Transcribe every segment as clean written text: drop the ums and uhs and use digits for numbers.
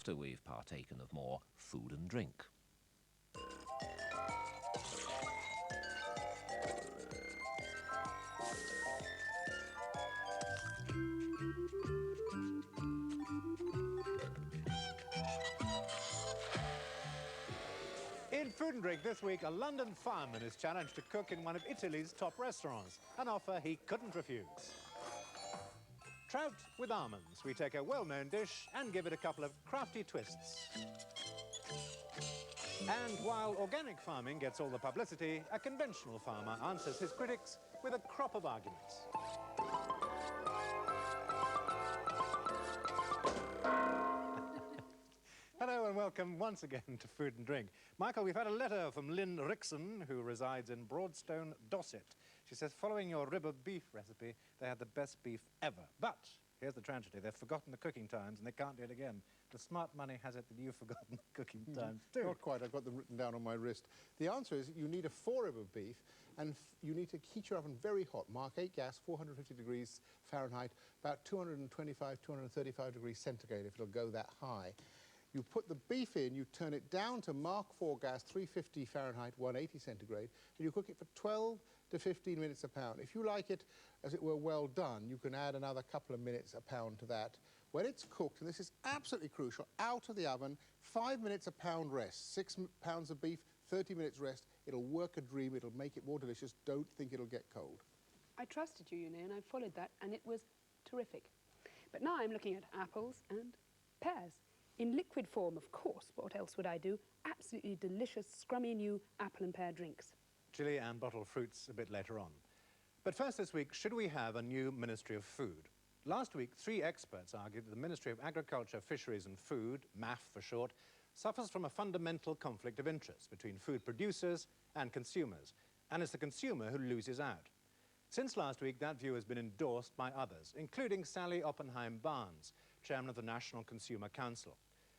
after we've partaken of more food and drink. In Food and Drink this week, a London fireman is challenged to cook in one of Italy's top restaurants, an offer he couldn't refuse. Trout with almonds. We take a well-known dish and give it a couple of crafty twists. And while organic farming gets all the publicity, a conventional farmer answers his critics with a crop of arguments. Hello and welcome once again to Food and Drink. Michael, we've had a letter from Lynn Rickson, who resides in Broadstone, Dorset. She says, following your rib of beef recipe, they had the best beef ever. But here's the tragedy. They've forgotten the cooking times and they can't do it again. The smart money has it that you've forgotten the cooking times too. Not quite. I've got them written down on my wrist. The answer is you need a 4-rib of beef and you need to heat your oven very hot. Mark 8 gas, 450 degrees Fahrenheit, about 225, 235 degrees centigrade if it'll go that high. You put the beef in, you turn it down to Mark 4 gas, 350 Fahrenheit, 180 centigrade, and you cook it for 12 to 15 minutes a pound. If you like it, as it were, well done, you can add another couple of minutes a pound to that. When it's cooked, and this is absolutely crucial, out of the oven, 5 minutes a pound rest. 6 pounds of beef, 30 minutes rest. It'll work a dream. It'll make it more delicious. Don't think it'll get cold. I trusted you, and I followed that, and it was terrific. But now I'm looking at apples and pears. In liquid form, of course. What else would I do? Absolutely delicious, scrummy new apple and pear drinks. Chili and bottled fruits a bit later on. But first this week, should we have a new Ministry of Food? Last week, 3 experts argued that the Ministry of Agriculture, Fisheries and Food, MAF for short, suffers from a fundamental conflict of interest between food producers and consumers, and it's the consumer who loses out. Since last week, that view has been endorsed by others, including Sally Oppenheim-Barnes, chairman of the National Consumer Council.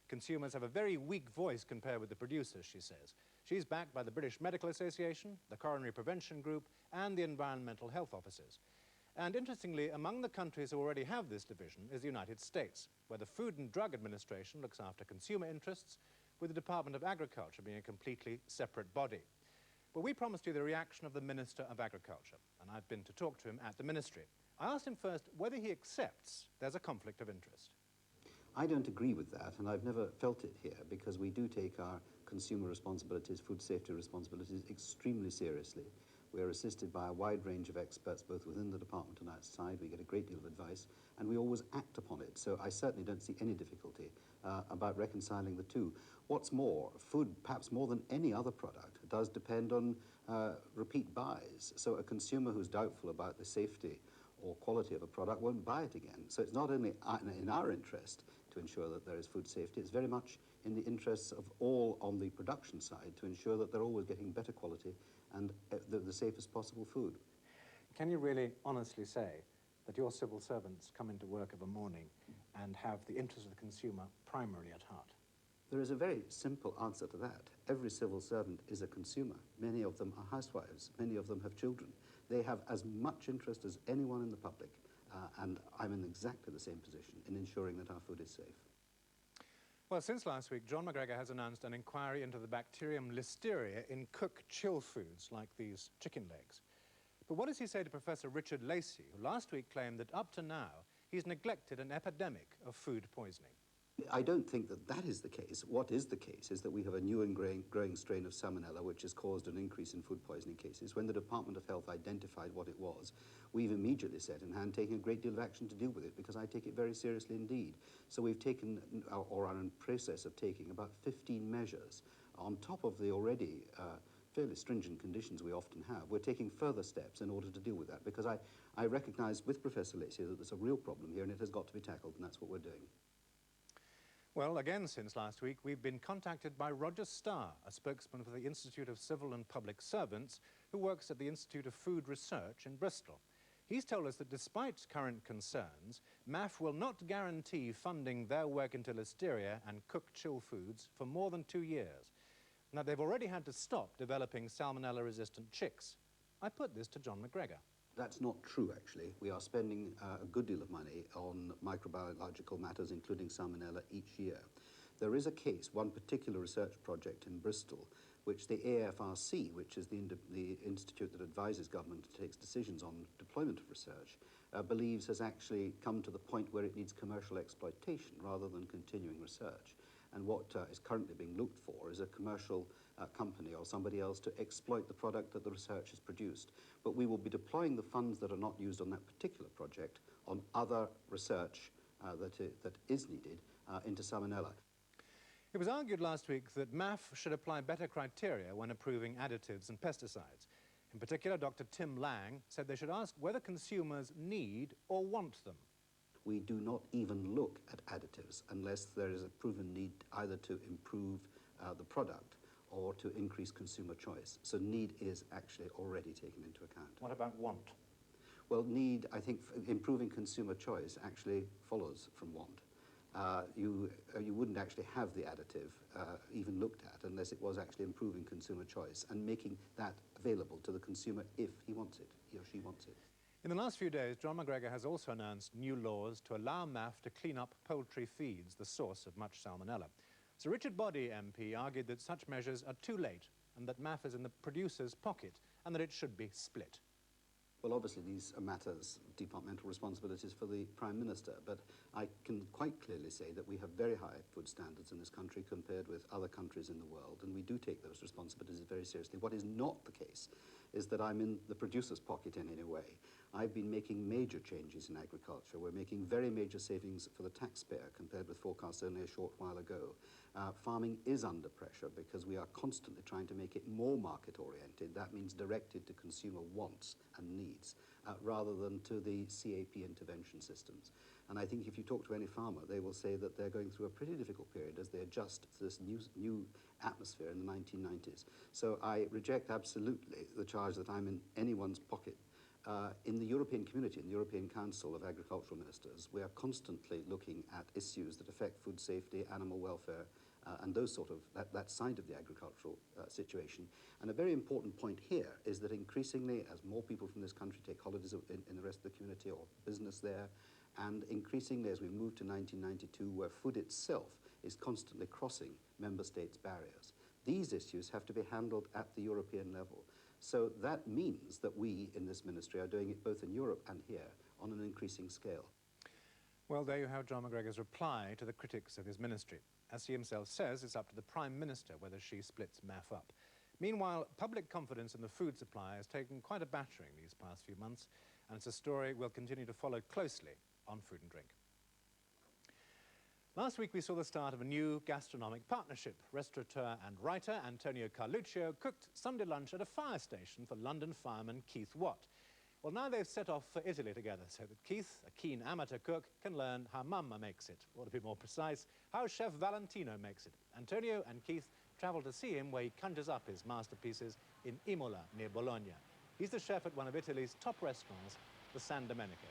Consumers have a very weak voice compared with the producers, she says. She's backed by the British Medical Association, the Coronary Prevention Group, and the Environmental Health Officers. And interestingly, among the countries who already have this division is the United States, where the Food and Drug Administration looks after consumer interests, with the Department of Agriculture being a completely separate body. But we promised you the reaction of the Minister of Agriculture, and I've been to talk to him at the Ministry. I asked him first whether he accepts there's a conflict of interest. I don't agree with that, and I've never felt it here, because we do take our consumer responsibilities, food safety responsibilities, extremely seriously. We're assisted by a wide range of experts, both within the department and outside. We get a great deal of advice, and we always act upon it. So I certainly don't see any difficulty about reconciling the two. What's more, food, perhaps more than any other product, does depend on repeat buys. So a consumer who's doubtful about the safety or quality of a product won't buy it again. So it's not only in our interest to ensure that there is food safety, it's very much in the interests of all on the production side to ensure that they're always getting better quality and the safest possible food. Can you really honestly say that your civil servants come into work of a morning and have the interest of the consumer primarily at heart? There is a very simple answer to that. Every civil servant is a consumer. Many of them are housewives. Many of them have children. They have as much interest as anyone in the public, and I'm in exactly the same position in ensuring that our food is safe. Well, since last week, John McGregor has announced an inquiry into the bacterium Listeria in cooked chill foods like these chicken legs. But what does he say to Professor Richard Lacey, who last week claimed that up to now he's neglected an epidemic of food poisoning? I don't think that that is the case. What is the case is that we have a new and growing strain of salmonella which has caused an increase in food poisoning cases. When the Department of Health identified what it was, we've immediately set in hand taking a great deal of action to deal with it, because I take it very seriously indeed. So we've taken, or are in process of taking, about 15 measures on top of the already fairly stringent conditions we often have. We're taking further steps in order to deal with that, because I recognise with Professor Lacey that there's a real problem here and it has got to be tackled, and that's what we're doing. Well, again, since last week, we've been contacted by Roger Starr, a spokesman for the Institute of Civil and Public Servants, who works at the Institute of Food Research in Bristol. He's told us that despite current concerns, MAF will not guarantee funding their work into Listeria and cooked chill foods for more than 2 years. Now, they've already had to stop developing salmonella-resistant chicks. I put this to John McGregor. That's not true, actually. We are spending a good deal of money on microbiological matters, including salmonella, each year. There is a case, one particular research project in Bristol, which the AFRC, which is the institute that advises government and takes decisions on deployment of research, believes has actually come to the point where it needs commercial exploitation rather than continuing research. And what is currently being looked for is a commercial company or somebody else to exploit the product that the research has produced. But we will be deploying the funds that are not used on that particular project on other research that is needed into salmonella. It was argued last week that MAF should apply better criteria when approving additives and pesticides. In particular, Dr. Tim Lang said they should ask whether consumers need or want them. We do not even look at additives unless there is a proven need either to improve the product or to increase consumer choice. So need is actually already taken into account. What about want? Well, need, I think, improving consumer choice actually follows from want. You wouldn't actually have the additive even looked at unless it was actually improving consumer choice and making that available to the consumer if he wants it, he or she wants it. In the last few days, John McGregor has also announced new laws to allow MAF to clean up poultry feeds, the source of much salmonella. Sir Richard Boddy MP argued that such measures are too late and that MAF is in the producer's pocket and that it should be split. Well, obviously these are matters of departmental responsibilities for the Prime Minister, but I can quite clearly say that we have very high food standards in this country compared with other countries in the world, and we do take those responsibilities very seriously. What is not the case is that I'm in the producer's pocket in any way. I've been making major changes in agriculture. We're making very major savings for the taxpayer compared with forecasts only a short while ago. Farming is under pressure because we are constantly trying to make it more market-oriented. That means directed to consumer wants and needs rather than to the CAP intervention systems. And I think if you talk to any farmer, they will say that they're going through a pretty difficult period as they adjust to this new atmosphere in the 1990s. So I reject absolutely the charge that I'm in anyone's pocket. In the European community, in the European Council of Agricultural Ministers, we are constantly looking at issues that affect food safety, animal welfare, and those sort of, that side of the agricultural situation. And a very important point here is that increasingly, as more people from this country take holidays in the rest of the community or business there, and increasingly as we move to 1992, where food itself is constantly crossing member states' barriers, these issues have to be handled at the European level. So that means that we in this ministry are doing it both in Europe and here on an increasing scale. Well, there you have John McGregor's reply to the critics of his ministry. As he himself says, it's up to the Prime Minister whether she splits MAF up. Meanwhile, public confidence in the food supply has taken quite a battering these past few months, and it's a story we'll continue to follow closely on Food and Drink. Last week we saw the start of a new gastronomic partnership. Restaurateur and writer Antonio Carluccio cooked Sunday lunch at a fire station for London fireman Keith Watt. Well, now they've set off for Italy together so that Keith, a keen amateur cook, can learn how Mamma makes it, or to be more precise, how Chef Valentino makes it. Antonio and Keith travel to see him where he conjures up his masterpieces in Imola, near Bologna. He's the chef at one of Italy's top restaurants, the San Domenico.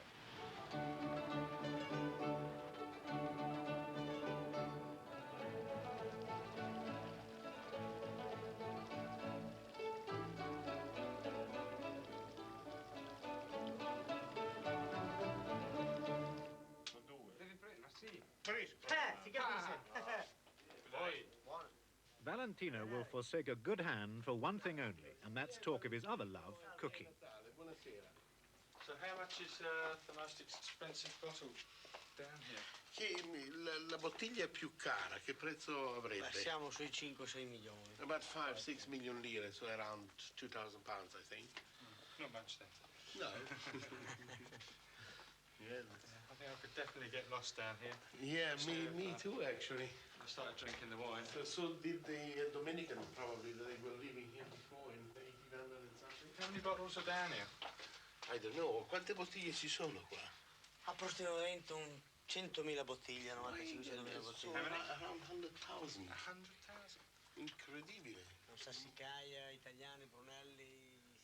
Valentino will forsake a good hand for one thing only, and that's talk of his other love, cooking. So how much is the most expensive bottle down here? La bottiglia è più cara, che prezzo avrebbe? Siamo sui 5-6 milioni. About 5-6 million lire, so around 2,000 pounds, I think. Not much then. No. Yeah. I think I could definitely get lost down here. Yeah, me too, actually. I started drinking the wine. So did the Dominican, probably, that they were living here before in 1800 and something. How many bottles are down here? I don't know. Quante bottiglie ci sono qua? Approssimativamente un 100.000 bottiglie, 95-100.000 So bottiglie. around 100,000. 100,000. Incredibile. Sassicaia, italiani, Brunelli.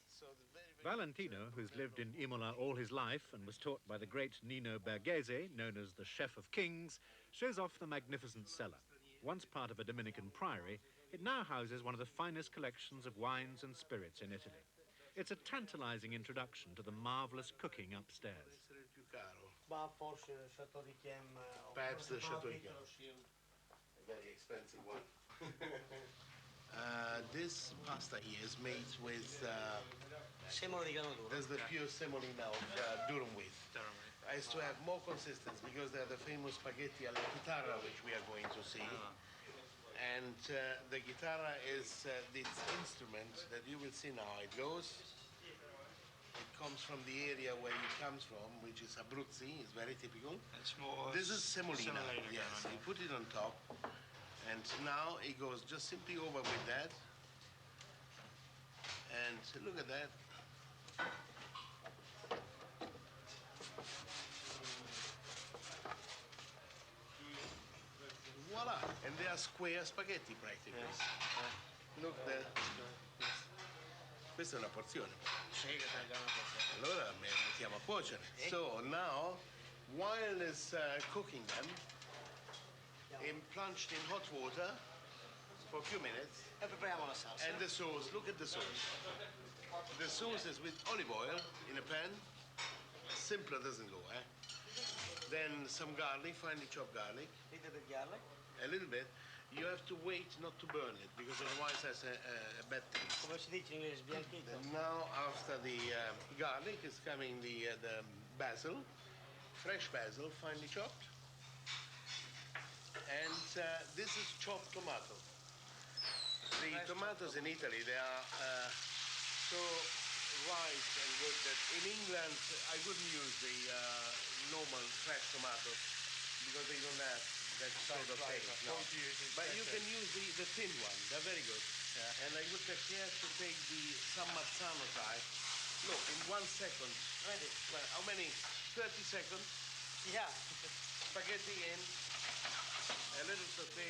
So very Valentino, who's lived in Imola all his life and was taught by the great Nino Berghese, known as the Chef of Kings, shows off the magnificent cellar. Once part of a Dominican priory, it now houses one of the finest collections of wines and spirits in Italy. It's a tantalizing introduction to the marvelous cooking upstairs. Ma forse il Chateau di Chem. Perhaps the Chateau di Chem. a very expensive one. This pasta here is made with Semolo di grano duro. there's the pure semolina of durum wheat. Has to have more consistency because they're the famous spaghetti alla chitarra, which we are going to see. And the chitarra is this instrument that you will see now. It goes. It comes from the area where it comes from, which is Abruzzi. It's very typical. It's more. This is semolina. Semolina Yes, going on, you put it on top, and now it goes just simply over with that. And look at that. Voila! And they are square spaghetti practically. Yes. Look there. Questa è una porzione. Sì, che tagliano così. Allora mettiamo a cuocere. So now, while it's cooking them, plunged in hot water for a few minutes. E prepariamo la salsa. And the sauce, look at the sauce. The sauce is with olive oil in a pan. Simpler doesn't go, eh? Then some garlic, finely chopped garlic. Little bit garlic. A little bit. You have to wait not to burn it because otherwise it has a bad taste. Come si dice in inglese, sbianchito. And now after the garlic is coming the basil, fresh basil, finely chopped. And this is chopped tomato. The tomatoes in Italy, they are so ripe and good that in England I wouldn't use the normal fresh tomatoes because they don't have that sort of taste. No. But you can use the thin one. They're very good. Yeah. And I would take care to take the San Marzano type. Look, in 1 second. Ready? Well, how many? 30 seconds. Yeah. Spaghetti in. A little sauté.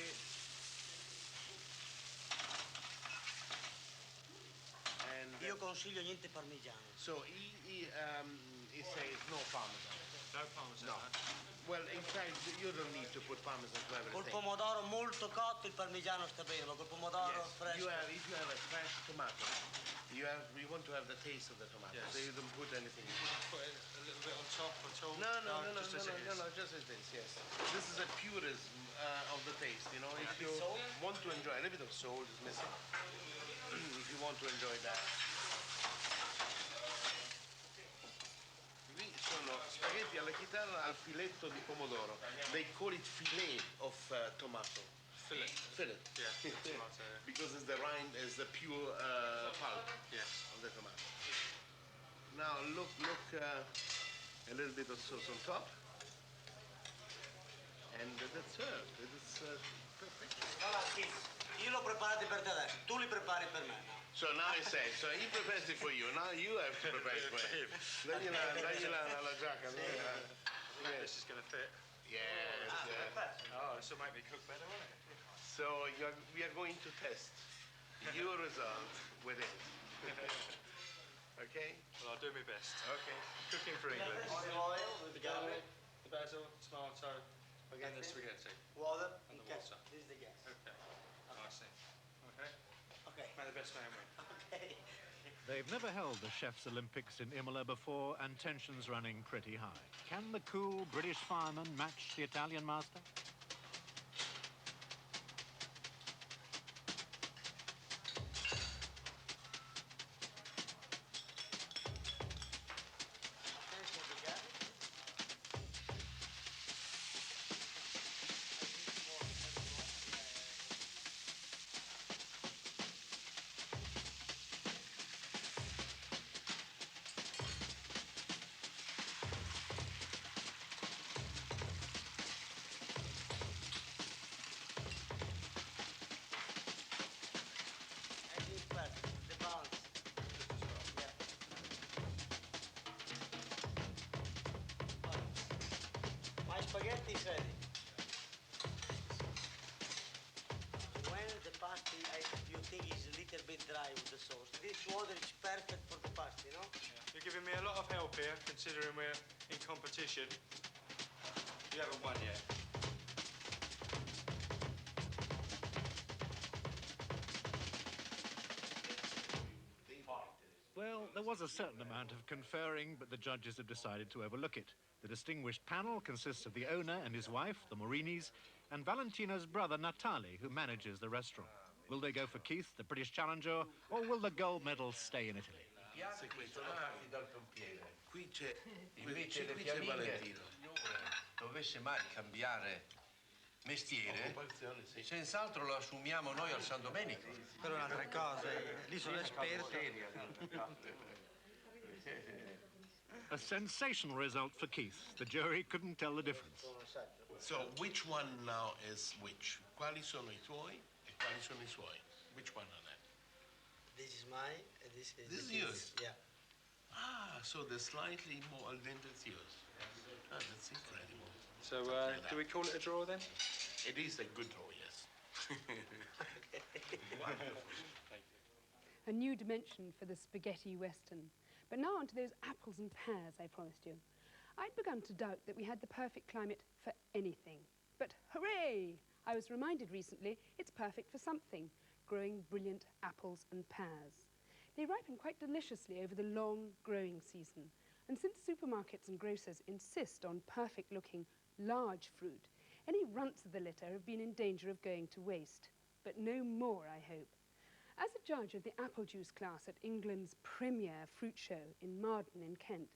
And Io consiglio niente parmigiano. so he says no parmesan. No parmesan. No. Well, in fact, you don't need to put parmesan to Col everything. pomodoro molto cotto il parmigiano sta bene, ma col pomodoro Yes. fresco. If you have a fresh tomato, you want to have the taste of the tomato. Yes. So you don't put anything. Put it a little bit on top at all. No, just as it is. just as this. Yes. This is a purism of the taste. You know, if you salt? want to enjoy a little bit of salt is missing. If you want to enjoy that. Qui sono spaghetti alla chitarra al filetto di pomodoro. They call it fillet of tomato. Fillet. Fillet. Yeah, tomato, yeah. Because it's the rind, it's the pure pulp Yes. of the tomato. Now look, a little bit of sauce on top. And that's served. It's perfect. Allora, sì, io l'ho preparati per te adesso, tu li prepari per me. So now he says, so he prepares it for you. Now you have to prepare it for him. Dagliela alla giacca. This is going to fit. Yes. Oh, this will make me cook better, won't it? So we are going to test your result with it. Okay? Well, I'll do my best. Okay. Cooking for England. Olive oil with the garlic, The basil, tomato, and the spaghetti. water, And the gas. water. This is the gas. Okay. I see. Okay. Okay. May the best man win. Okay. They've never held the Chef's Olympics in Imola before, and tensions running pretty high. Can the cool British fireman match the Italian master? Attention to the garlic. And it's perfect, the balance. Yeah. My spaghetti is ready. When the pasta you think is a little bit dry with the sauce, this water is perfect for the pasta, you know? You're giving me a lot of help here, considering we're in competition. You haven't won yet. Well, there was a certain amount of conferring, but the judges have decided to overlook it. The distinguished panel consists of the owner and his wife, the Morinis, and Valentina's brother Natali, who manages the restaurant. Will they go for Keith, the British challenger, or will the gold medal stay in Italy? Se questo dal pompiere. Qui c'è Valentino. Dovesse mai cambiare mestiere, senz'altro lo assumiamo noi al San Domenico. Per un'altra cosa, lì sono esperto. A sensational result for Keith. The jury couldn't tell the difference. So, which one now is which? Quali sono I tuoi e quali sono I suoi? Which one are they? This is mine, and this is yours? Yeah. Ah, so they're slightly more al dente is yours. Ah, that's incredible. So, do we call it a draw then? It is a good draw, yes. Wonderful. A new dimension for the spaghetti western. But now onto those apples and pears I promised you. I'd begun to doubt that we had the perfect climate for anything. But hooray! I was reminded recently it's perfect for something, growing brilliant apples and pears. They ripen quite deliciously over the long growing season. And since supermarkets and grocers insist on perfect-looking, large fruit, any runts of the litter have been in danger of going to waste. But no more, I hope. As a judge of the apple juice class at England's premier fruit show in Marden in Kent,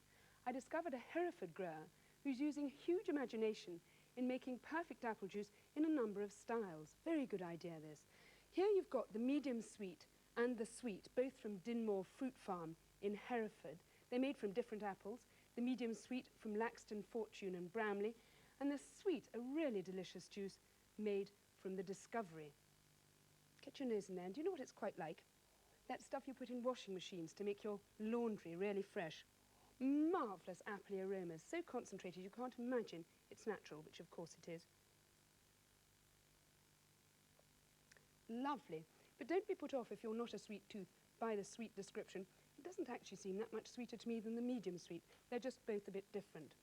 I discovered a Hereford grower who's using huge imagination in making perfect apple juice in a number of styles. Very good idea, this. Here you've got the medium sweet and the sweet, both from Dinmore Fruit Farm in Hereford. They're made from different apples. The medium sweet from Laxton, Fortune and Bramley, and the sweet, a really delicious juice made from the Discovery. Get your nose in there, and do you know what it's quite like? That stuff you put in washing machines to make your laundry really fresh. Marvellous appley aromas, so concentrated you can't imagine it's natural, which of course it is. Lovely. But don't be put off if you're not a sweet tooth by the sweet description. It doesn't actually seem that much sweeter to me than the medium sweet. They're just both a bit different.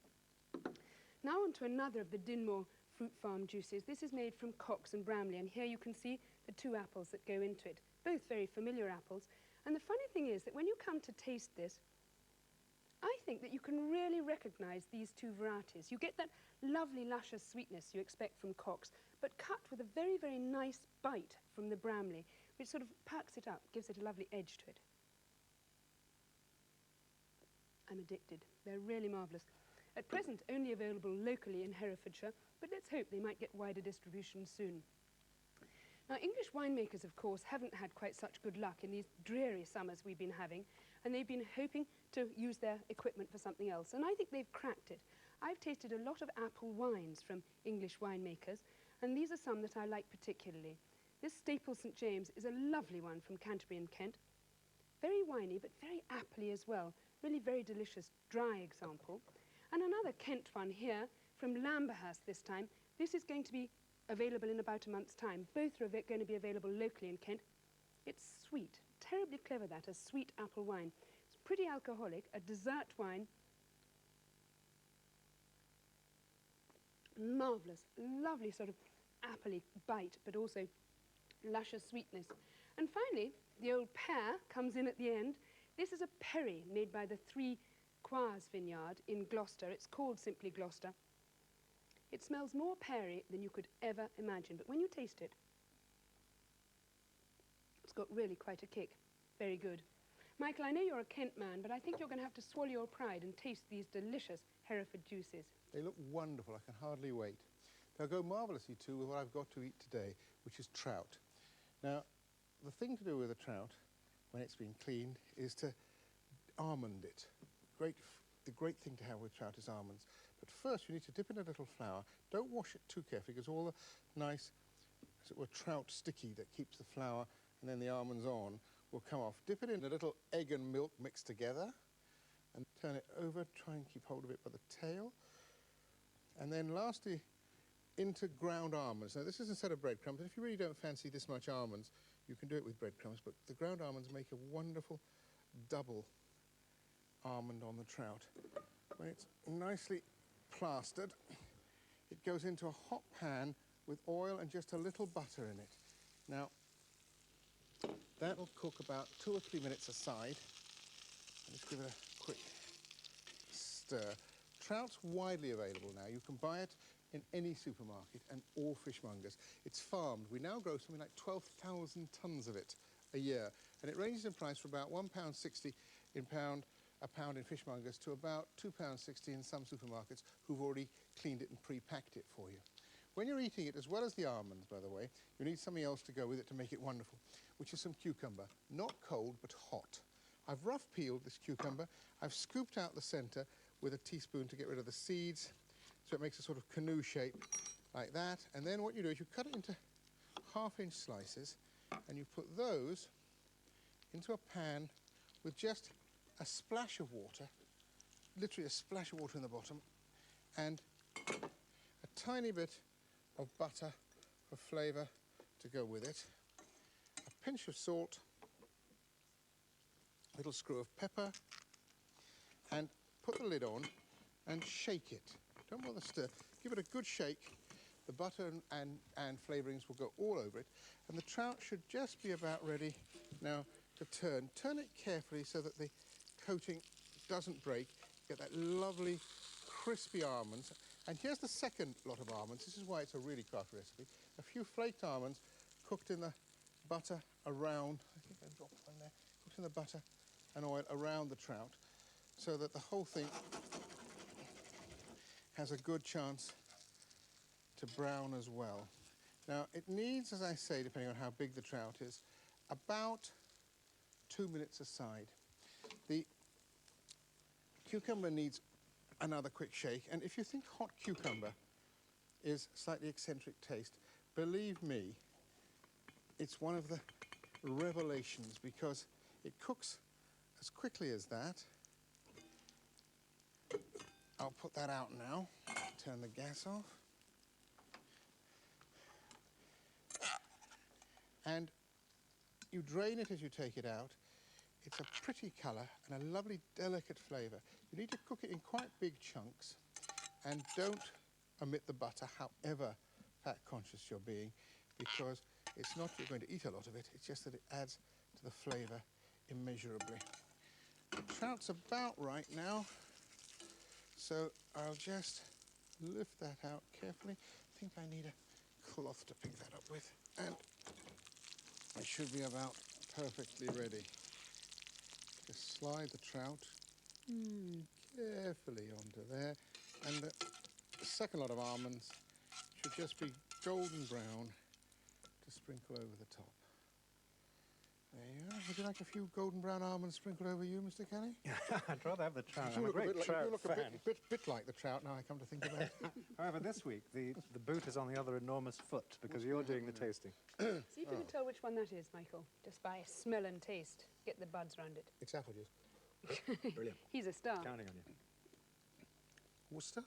Now on to another of the Dinmore Fruit Farm juices. This is made from Cox and Bramley, and here you can see the two apples that go into it. Both very familiar apples. And the funny thing is that when you come to taste this, I think that you can really recognise these two varieties. You get that lovely, luscious sweetness you expect from Cox, but cut with a very, very nice bite from the Bramley, which sort of perks it up, gives it a lovely edge to it. I'm addicted. They're really marvellous. At present, only available locally in Herefordshire, but let's hope they might get wider distribution soon. Now, English winemakers, of course, haven't had quite such good luck in these dreary summers we've been having, and they've been hoping to use their equipment for something else, and I think they've cracked it. I've tasted a lot of apple wines from English winemakers, and these are some that I like particularly. This Staple St James is a lovely one from Canterbury and Kent. Very winey, but very appley as well. Really very delicious, dry example. And another Kent one here from Lamberhurst this time. This is going to be available in about a month's time. Both are going to be available locally in Kent. It's sweet. Terribly clever, that, a sweet apple wine. It's pretty alcoholic, a dessert wine. Marvellous, lovely sort of appley bite, but also luscious sweetness. And finally, the old pear comes in at the end. This is a perry made by the Three Quires vineyard in Gloucester. It's called simply Gloucester. It smells more peary than you could ever imagine, but when you taste it, it's got really quite a kick. Very good. Michael, I know you're a Kent man, but I think you're going to have to swallow your pride and taste these delicious Hereford juices. They look wonderful. I can hardly wait. They'll go marvellously too with what I've got to eat today, which is trout. Now, the thing to do with a trout, when it's been cleaned, is to almond it. The great thing to have with trout is almonds. But first, you need to dip in a little flour. Don't wash it too carefully, because all the nice, as it were, trout sticky that keeps the flour and then the almonds on will come off. Dip it in a little egg and milk mixed together and turn it over. Try and keep hold of it by the tail. And then lastly, into ground almonds. Now, this is instead of breadcrumbs. If you really don't fancy this much almonds, you can do it with breadcrumbs, but the ground almonds make a wonderful double almond on the trout. When it's nicely plastered, it goes into a hot pan with oil and just a little butter in it. Now, that will cook about 2 or 3 minutes aside. Let's give it a quick stir. Trout's widely available now. You can buy it in any supermarket and all fishmongers. It's farmed. We now grow something like 12,000 tonnes of it a year, and it ranges in price from about £1.60 a pound in fishmongers to about £2.60 in some supermarkets who've already cleaned it and pre-packed it for you. When you're eating it, as well as the almonds, by the way, you need something else to go with it to make it wonderful, which is some cucumber. Not cold, but hot. I've rough peeled this cucumber. I've scooped out the centre with a teaspoon to get rid of the seeds, so it makes a sort of canoe shape like that. And then what you do is you cut it into half-inch slices, and you put those into a pan with just a splash of water, literally a splash of water in the bottom, and a tiny bit of butter for flavour to go with it, a pinch of salt, a little screw of pepper, and put the lid on and shake it. Don't bother stir. Give it a good shake. The butter and flavourings will go all over it, and the trout should just be about ready now to turn. Turn it carefully so that the coating doesn't break. Get that lovely crispy almonds. And here's the second lot of almonds. This is why it's a really crafty recipe. A few flaked almonds cooked in the butter around, I think I dropped one there, cooked in the butter and oil around the trout so that the whole thing has a good chance to brown as well. Now, it needs, as I say, depending on how big the trout is, about 2 minutes aside. The cucumber needs another quick shake, and if you think hot cucumber is slightly eccentric taste, believe me, it's one of the revelations because it cooks as quickly as that. I'll put that out now, turn the gas off. And you drain it as you take it out. It's a pretty colour and a lovely delicate flavour. You need to cook it in quite big chunks and don't omit the butter, however fat conscious you're being, because it's not you're going to eat a lot of it, it's just that it adds to the flavour immeasurably. The trout's about right now, so I'll just lift that out carefully. I think I need a cloth to pick that up with, and it should be about perfectly ready. Just slide the trout carefully onto there, and the second lot of almonds should just be golden brown to sprinkle over the top. There you are. Would you like a few golden brown almonds sprinkled over you, Mr. Kelly? I'd rather have the trout. You I'm a great trout look fan. a bit like the trout now I come to think about it. However, this week, the boot is on the other enormous foot because you're doing the tasting. See if you can tell which one that is, Michael, just by smell and taste. Get the buds round it. It's apple juice. Brilliant. He's a star. Counting on you. Worcester?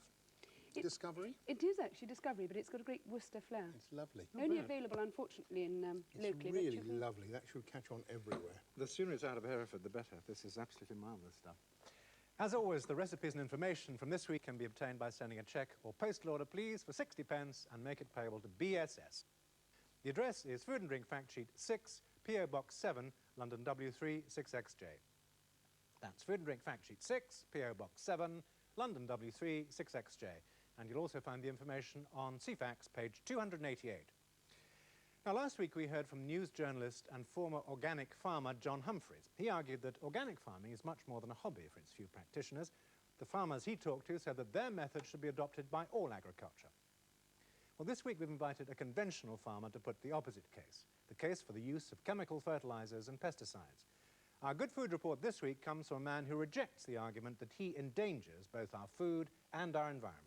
Discovery? It is actually Discovery, but it's got a great Worcester flair. It's lovely. Only available, unfortunately, in locally. It's really lovely. That should catch on everywhere. The sooner it's out of Hereford, the better. This is absolutely marvellous stuff. As always, the recipes and information from this week can be obtained by sending a cheque or postal order, please, for 60 pence and make it payable to BSS. The address is Food and Drink Fact Sheet 6, P.O. Box 7, London W3 6XJ. That's Food and Drink Fact Sheet 6, P.O. Box 7, London W3 6XJ. And you'll also find the information on CFAX, page 288. Now, last week we heard from news journalist and former organic farmer John Humphreys. He argued that organic farming is much more than a hobby for its few practitioners. The farmers he talked to said that their method should be adopted by all agriculture. Well, this week we've invited a conventional farmer to put the opposite case, the case for the use of chemical fertilizers and pesticides. Our Good Food report this week comes from a man who rejects the argument that he endangers both our food and our environment.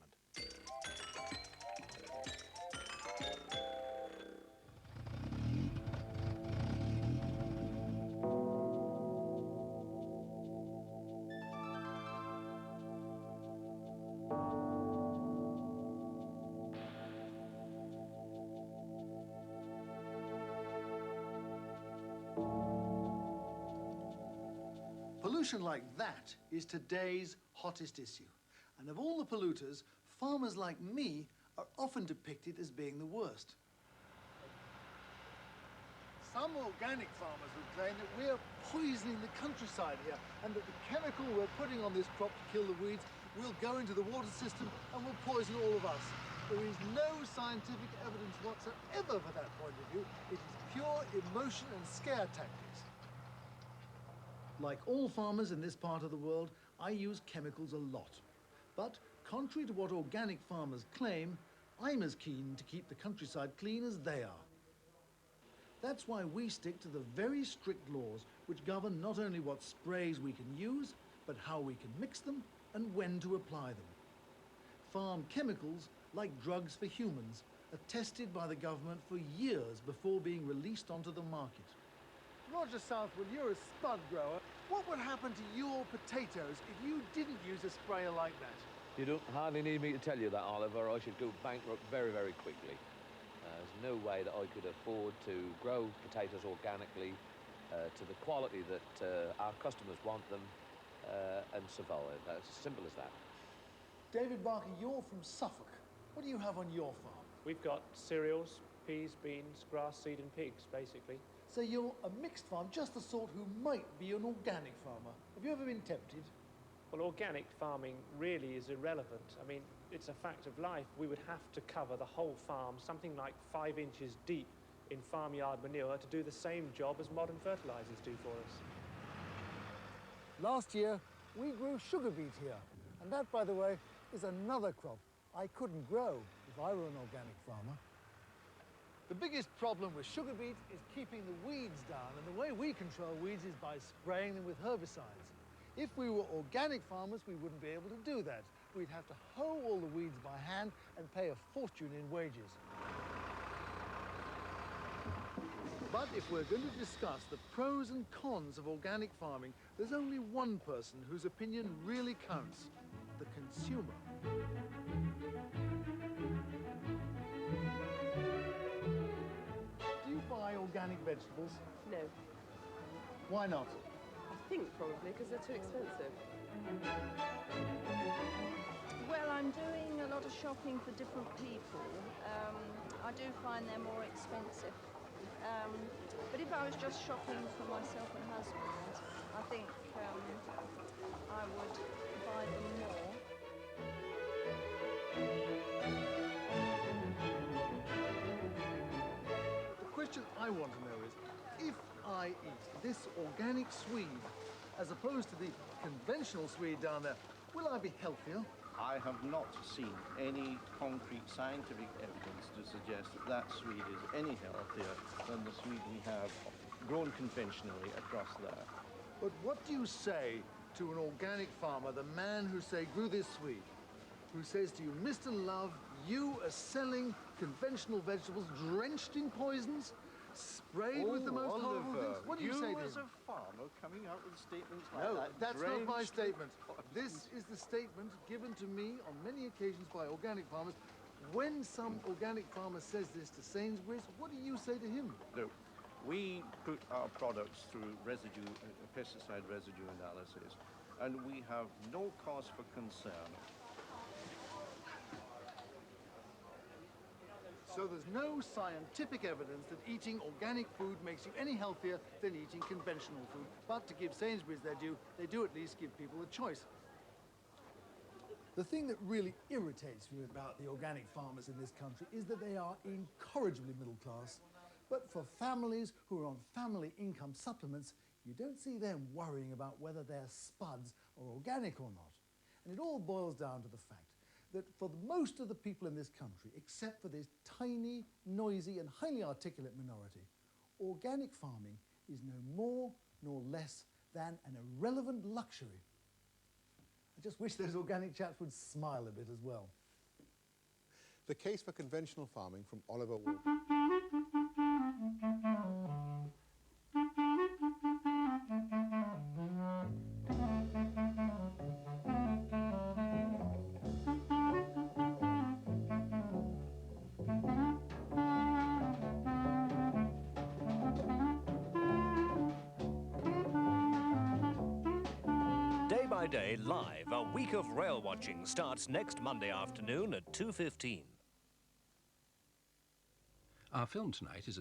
Pollution like that is today's hottest issue. And of all the polluters, farmers like me are often depicted as being the worst. Some organic farmers would claim that we're poisoning the countryside here and that the chemical we're putting on this crop to kill the weeds will go into the water system and will poison all of us. There is no scientific evidence whatsoever for that point of view. It is pure emotion and scare tactics. Like all farmers in this part of the world, I use chemicals a lot. But contrary to what organic farmers claim, I'm as keen to keep the countryside clean as they are. That's why we stick to the very strict laws which govern not only what sprays we can use, but how we can mix them and when to apply them. Farm chemicals, like drugs for humans, are tested by the government for years before being released onto the market. Roger Southwood, you're a spud grower. What would happen to your potatoes if you didn't use a sprayer like that? You don't hardly need me to tell you that, Oliver. I should go bankrupt very, very quickly. There's no way that I could afford to grow potatoes organically to the quality that our customers want them and survive. That's as simple as that. David Barker, you're from Suffolk. What do you have on your farm? We've got cereals, peas, beans, grass, seed and pigs, basically. So you're a mixed farm, just the sort who might be an organic farmer. Have you ever been tempted? Well, organic farming really is irrelevant. I mean, it's a fact of life. We would have to cover the whole farm, something like 5 inches deep in farmyard manure to do the same job as modern fertilizers do for us. Last year, we grew sugar beet here. And that, by the way, is another crop I couldn't grow if I were an organic farmer. The biggest problem with sugar beet is keeping the weeds down, and the way we control weeds is by spraying them with herbicides. If we were organic farmers, we wouldn't be able to do that. We'd have to hoe all the weeds by hand and pay a fortune in wages. But if we're going to discuss the pros and cons of organic farming, there's only one person whose opinion really counts: the consumer. Do you buy organic vegetables? No. Why not? I think probably because they're too expensive. Well, I'm doing a lot of shopping for different people. I do find they're more expensive. But if I was just shopping for myself and husband, I think I would buy them more. The question I want to know is, if I eat this organic Swede as opposed to the conventional Swede down there, will I be healthier? I have not seen any concrete scientific evidence to suggest that that Swede is any healthier than the Swede we have grown conventionally across there. But what do you say to an organic farmer, the man who, say, grew this Swede, who says to you, Mr. Love, you are selling conventional vegetables drenched in poisons, sprayed with the most horrible things? What do you say to him? You as a farmer coming out with statements like No, that? that's not my statement. This is the statement given to me on many occasions by organic farmers. When some organic farmer says this to Sainsbury's, what do you say to him? No, we put our products through residue, pesticide residue analysis, and we have no cause for concern. So there's no scientific evidence that eating organic food makes you any healthier than eating conventional food. But to give Sainsbury's their due, they do at least give people a choice. The thing that really irritates me about the organic farmers in this country is that they are incorrigibly middle class. But for families who are on family income supplements, you don't see them worrying about whether they're spuds or organic or not. And it all boils down to the fact that for most of the people in this country, except for this tiny, noisy and highly articulate minority, organic farming is no more nor less than an irrelevant luxury. I just wish those organic chaps would smile a bit as well. The case for conventional farming from Oliver Wolf. Day by Day Live, a week of rail watching, starts next Monday afternoon at 2:15. Our film tonight is a